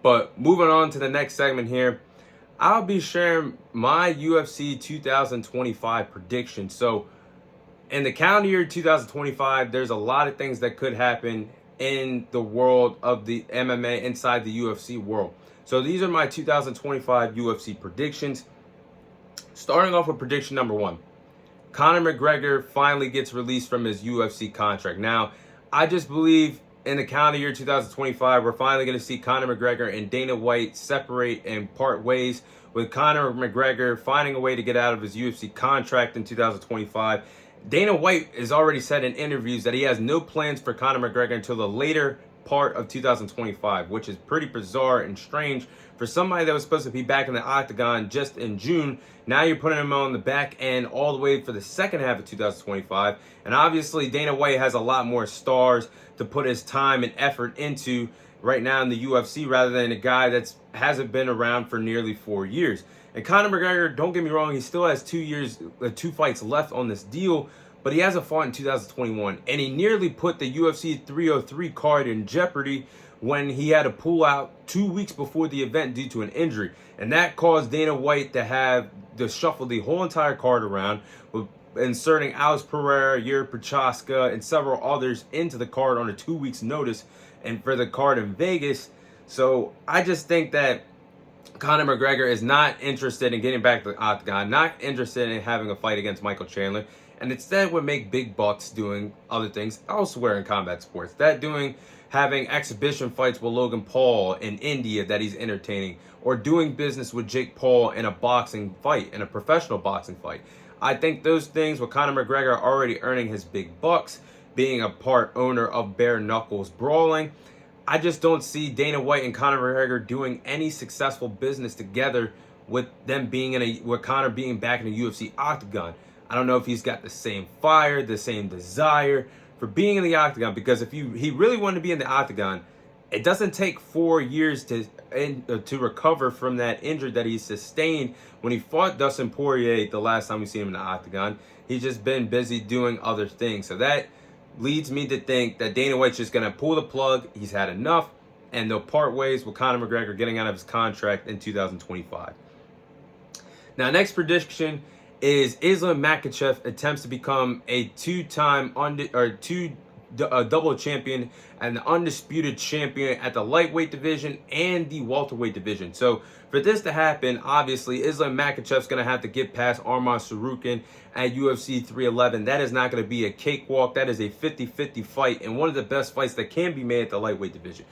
But moving on to the next segment here, I'll be sharing my UFC 2025 prediction. So, in the calendar year 2025, there's a lot of things that could happen in the world of the MMA inside the UFC world. So, these are my 2025 UFC predictions. Starting off with prediction number one, Conor McGregor finally gets released from his UFC contract. Now, I just believe in the calendar year 2025, we're finally going to see Conor McGregor and Dana White separate and part ways, with Conor McGregor finding a way to get out of his UFC contract in 2025. Dana White has already said in interviews that he has no plans for Conor McGregor until the later part of 2025, which is pretty bizarre and strange for somebody that was supposed to be back in the octagon just in June. Now you're putting him on the back end all the way for the second half of 2025. And obviously Dana White has a lot more stars to put his time and effort into right now in the UFC, rather than a guy that hasn't been around for nearly 4 years. And Conor McGregor, don't get me wrong, he still has 2 fights left on this deal, but he hasn't fought in 2021, and he nearly put the UFC 303 card in jeopardy when he had to pull out 2 weeks before the event due to an injury. And that caused Dana White to have to shuffle the whole entire card around, with inserting Alex Pereira, Yuri Prochazka, and several others into the card on a 2 weeks notice, and for the card in Vegas. So I just think that Conor McGregor is not interested in getting back to the octagon, not interested in having a fight against Michael Chandler, and instead would make big bucks doing other things elsewhere in combat sports. Having exhibition fights with Logan Paul in India that he's entertaining, or doing business with Jake Paul in a boxing fight, in a professional boxing fight. I think those things, with Conor McGregor already earning his big bucks, being a part owner of Bare Knuckles Brawling, I just don't see Dana White and Conor McGregor doing any successful business together with them being with Conor being back in a UFC octagon. I don't know if he's got the same fire, the same desire for being in the octagon, because if he really wanted to be in the octagon, it doesn't take 4 years to recover from that injury that he sustained when he fought Dustin Poirier the last time we seen him in the octagon. He's just been busy doing other things. So that leads me to think that Dana White's just going to pull the plug. He's had enough, and they'll part ways with Conor McGregor getting out of his contract in 2025. Now, next prediction is Islam Makhachev attempts to become a double champion and the undisputed champion at the lightweight division and the welterweight division. So for this to happen, obviously Islam Makhachev's going to have to get past Arman Tsarukyan at UFC 311. That is not going to be a cakewalk. That is a 50-50 fight, and one of the best fights that can be made at the lightweight division.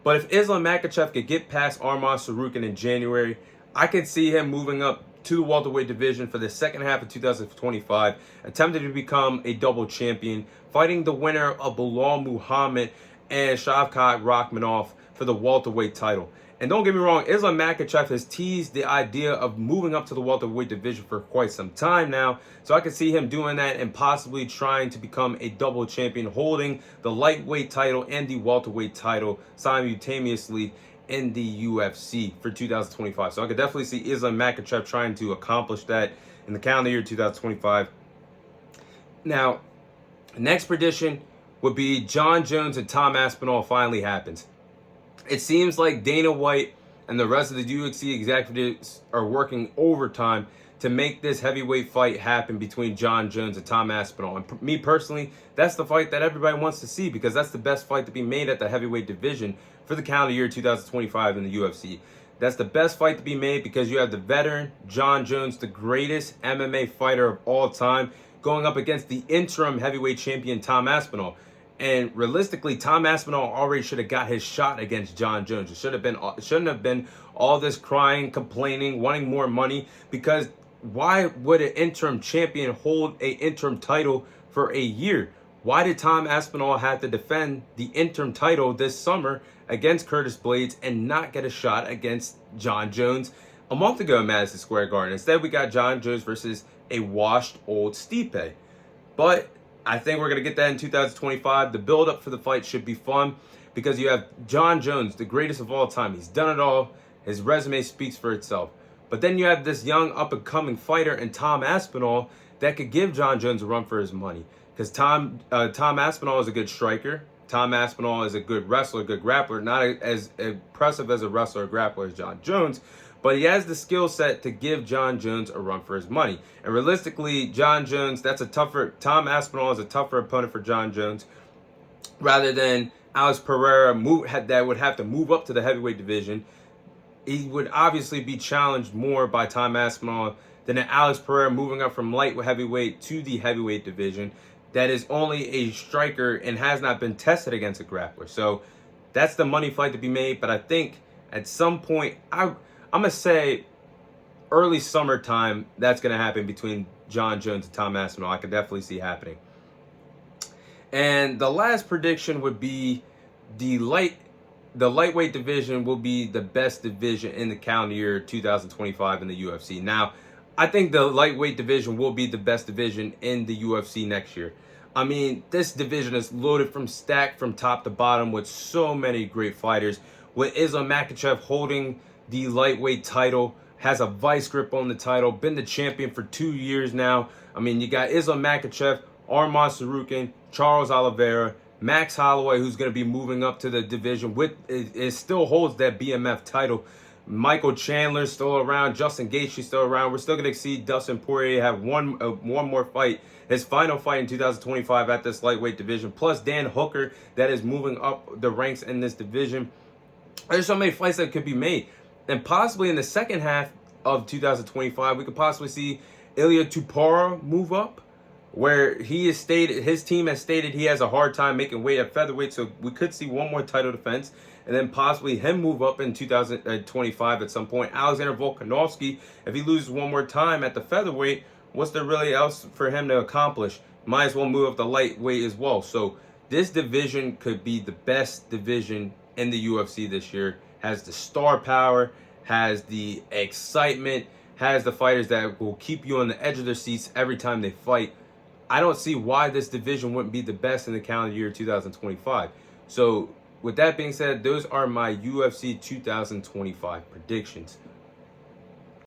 But if Islam Makhachev could get past Arman Tsarukyan in January, I could see him moving up to the welterweight division for the second half of 2025, attempting to become a double champion, fighting the winner of Bilal Muhammad and Shavkat Rakhmonov for the welterweight title. And don't get me wrong, Islam Makhachev has teased the idea of moving up to the welterweight division for quite some time now, so I could see him doing that and possibly trying to become a double champion, holding the lightweight title and the welterweight title simultaneously in the UFC for 2025. So I could definitely see Islam Makhachev trying to accomplish that in the calendar year 2025. Now, next prediction would be Jon Jones and Tom Aspinall finally happens. It seems like Dana White and the rest of the UFC executives are working overtime to make this heavyweight fight happen between Jon Jones and Tom Aspinall. And me personally, that's the fight that everybody wants to see, because that's the best fight to be made at the heavyweight division for the calendar year 2025 in the UFC. That's the best fight to be made because you have the veteran Jon Jones, the greatest MMA fighter of all time, going up against the interim heavyweight champion Tom Aspinall. And realistically, Tom Aspinall already should have got his shot against Jon Jones. It shouldn't have been all this crying, complaining, wanting more money, because why would an interim champion hold an interim title for a year? Why did Tom Aspinall have to defend the interim title this summer against Curtis Blades and not get a shot against Jon Jones a month ago in Madison Square Garden? Instead, we got Jon Jones versus a washed old Stipe. But I think we're going to get that in 2025. The build-up for the fight should be fun because you have Jon Jones, the greatest of all time. He's done it all. His resume speaks for itself. But then you have this young up-and-coming fighter in Tom Aspinall that could give Jon Jones a run for his money. Because Tom Aspinall is a good striker. Tom Aspinall is a good wrestler, good grappler, not as impressive as a wrestler or grappler as John Jones, but he has the skill set to give John Jones a run for his money. And realistically, John Jones, Tom Aspinall is a tougher opponent for John Jones rather than Alex Pereira that would have to move up to the heavyweight division. He would obviously be challenged more by Tom Aspinall than an Alex Pereira moving up from light heavyweight to the heavyweight division. That is only a striker and has not been tested against a grappler. So that's the money fight to be made. But I think at some point, I'm going to say early summertime, that's going to happen between John Jones and Tom Aspinall. I could definitely see happening. And the last prediction would be the lightweight division will be the best division in the calendar year 2025 in the UFC. Now, I think the lightweight division will be the best division in the UFC next year. I mean, this division is loaded stacked from top to bottom with so many great fighters. With Islam Makhachev holding the lightweight title, has a vice grip on the title, been the champion for 2 years now. I mean, you got Islam Makhachev, Arman Tsarukyan, Charles Oliveira, Max Holloway, who's going to be moving up to the division it still holds that BMF title. Michael Chandler's still around. Justin Gaethje's still around. We're still going to see Dustin Poirier have one more fight, his final fight in 2025 at this lightweight division. Plus Dan Hooker that is moving up the ranks in this division. There's so many fights that could be made. And possibly in the second half of 2025, we could possibly see Ilya Tupara move up, where his team has stated he has a hard time making weight at featherweight. So we could see one more title defense. And then possibly him move up in 2025 at some point. Alexander Volkanovski, if he loses one more time at the featherweight, what's there really else for him to accomplish? Might as well move up the lightweight as well. So this division could be the best division in the UFC this year. Has the star power, has the excitement, has the fighters that will keep you on the edge of their seats every time they fight. I don't see why this division wouldn't be the best in the calendar year 2025. So with that being said, those are my UFC 2025 predictions.